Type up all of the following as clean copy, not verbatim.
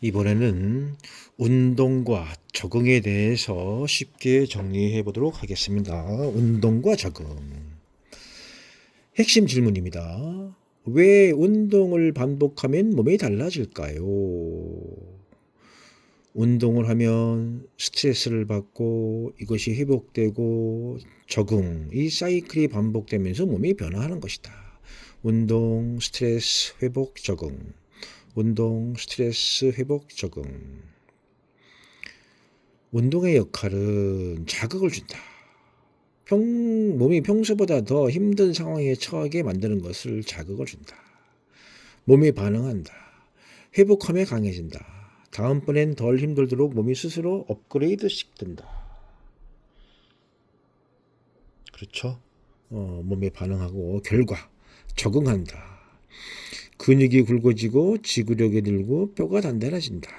이번에는 운동과 적응에 대해서 쉽게 정리해 보도록 하겠습니다. 운동과 적응. 핵심 질문입니다. 왜 운동을 반복하면 몸이 달라질까요? 운동을 하면 스트레스를 받고 이것이 회복되고 적응, 이 사이클이 반복되면서 몸이 변화하는 것이다. 운동, 스트레스, 회복, 적응. 운동, 스트레스, 회복, 적응. 운동의 역할은 자극을 준다. 몸이 평소보다 더 힘든 상황에 처하게 만드는 것을 자극을 준다. 몸이 반응한다. 회복함에 강해진다. 다음번엔 덜 힘들도록 몸이 스스로 업그레이드 시킨다. 그렇죠? 몸에 반응하고 결과 적응한다. 근육이 굵어지고 지구력이 늘고 뼈가 단단해진다.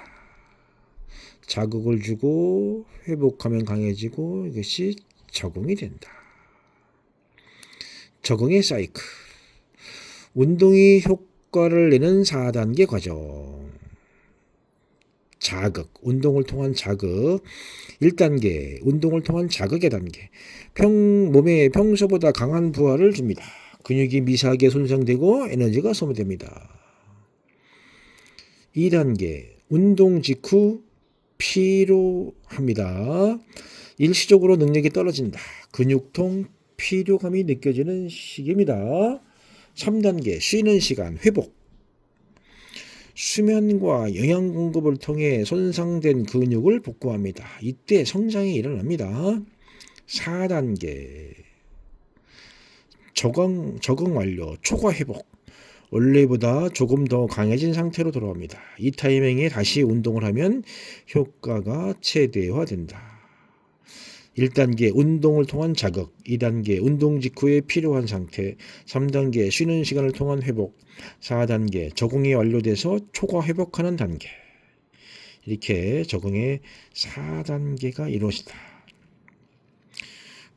자극을 주고 회복하면 강해지고 이것이 적응이 된다. 적응의 사이클. 운동이 효과를 내는 4단계 과정. 자극, 운동을 통한 자극. 1단계, 운동을 통한 자극의 단계. 몸에 평소보다 강한 부하를 줍니다. 근육이 미세하게 손상되고 에너지가 소모됩니다. 2단계, 운동 직후 피로합니다. 일시적으로 능력이 떨어진다. 근육통, 피로감이 느껴지는 시기입니다. 3단계, 쉬는 시간, 회복. 수면과 영양 공급을 통해 손상된 근육을 복구합니다. 이때 성장이 일어납니다. 4단계, 적응 완료, 초과 회복. 원래보다 조금 더 강해진 상태로 돌아옵니다. 이 타이밍에 다시 운동을 하면 효과가 최대화된다. 1단계 운동을 통한 자극, 2단계 운동 직후에 필요한 상태, 3단계 쉬는 시간을 통한 회복, 4단계 적응이 완료돼서 초과 회복하는 단계. 이렇게 적응의 4단계가 이루어진다.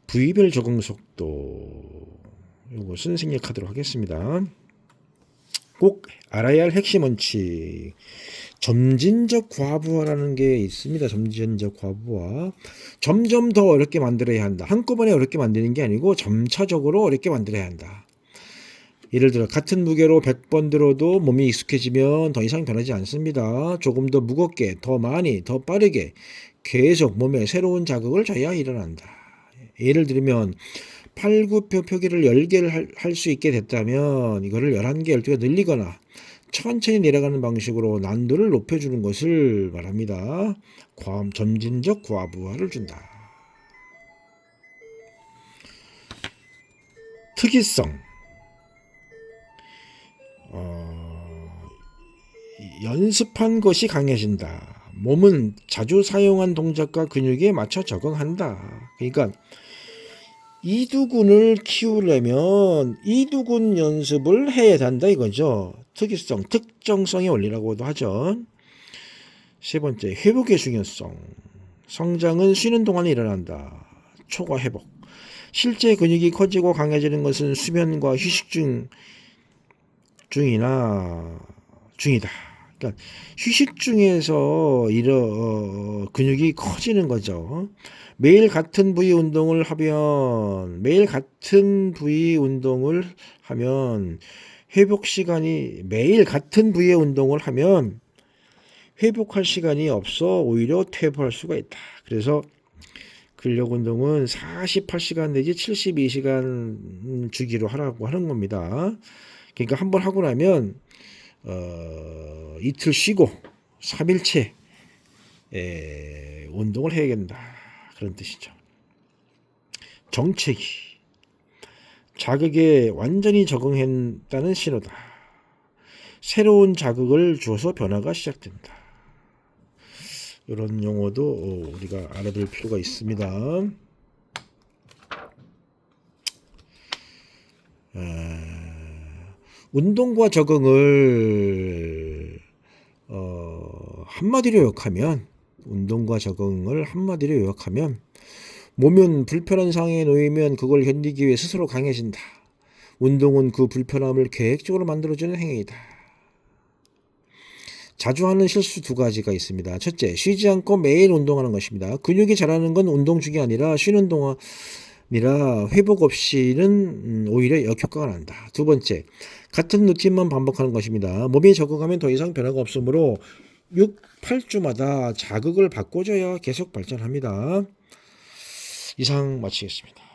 부위별 적응 속도, 이것은 생략하도록 하겠습니다. 꼭 알아야 할 핵심 원칙. 점진적 과부하라는 게 있습니다. 점진적 과부하. 점점 더 어렵게 만들어야 한다. 한꺼번에 어렵게 만드는 게 아니고 점차적으로 어렵게 만들어야 한다. 예를 들어 같은 무게로 100번 들어도 몸이 익숙해지면 더 이상 변하지 않습니다. 조금 더 무겁게, 더 많이, 더 빠르게 계속 몸에 새로운 자극을 줘야 일어난다. 예를 들면 팔굽혀펴기를 10개를 할 수 있게 됐다면 이거를 11개, 12개 늘리거나 천천히 내려가는 방식으로 난도를 높여주는 것을 말합니다. 점진적 과부하를 준다. 특이성. 연습한 것이 강해진다. 몸은 자주 사용한 동작과 근육에 맞춰 적응한다. 그러니까 이두근을 키우려면 이두근 연습을 해야 한다 이거죠. 특이성, 특정성의 원리라고도 하죠. 세 번째, 회복의 중요성. 성장은 쉬는 동안에 일어난다. 초과 회복. 실제 근육이 커지고 강해지는 것은 수면과 휴식 중이다. 그러니까 휴식 중에서 근육이 커지는 거죠. 매일 같은 부위 운동을 하면 매일 같은 부위의 운동을 하면 회복할 시간이 없어 오히려 퇴보할 수가 있다. 그래서 근력 운동은 48시간 내지 72시간 주기로 하라고 하는 겁니다. 그러니까 한번 하고 나면 이틀 쉬고 3일째 운동을 해야 된다. 그런 뜻이죠. 정체기. 자극에 완전히 적응했다는 신호다. 새로운 자극을 주어서 변화가 시작된다. 이런 용어도 우리가 알아둘 필요가 있습니다. 운동과 적응을 한마디로 요약하면 몸은 불편한 상황에 놓이면 그걸 견디기 위해 스스로 강해진다. 운동은 그 불편함을 계획적으로 만들어주는 행위이다. 자주 하는 실수 두 가지가 있습니다. 첫째, 쉬지 않고 매일 운동하는 것입니다. 근육이 자라는 건 운동 중이 아니라 쉬는 동안이라 회복 없이는 오히려 역효과가 난다. 두 번째, 같은 루틴만 반복하는 것입니다. 몸이 적응하면 더 이상 변화가 없으므로 6, 8주마다 자극을 바꿔줘야 계속 발전합니다. 이상 마치겠습니다.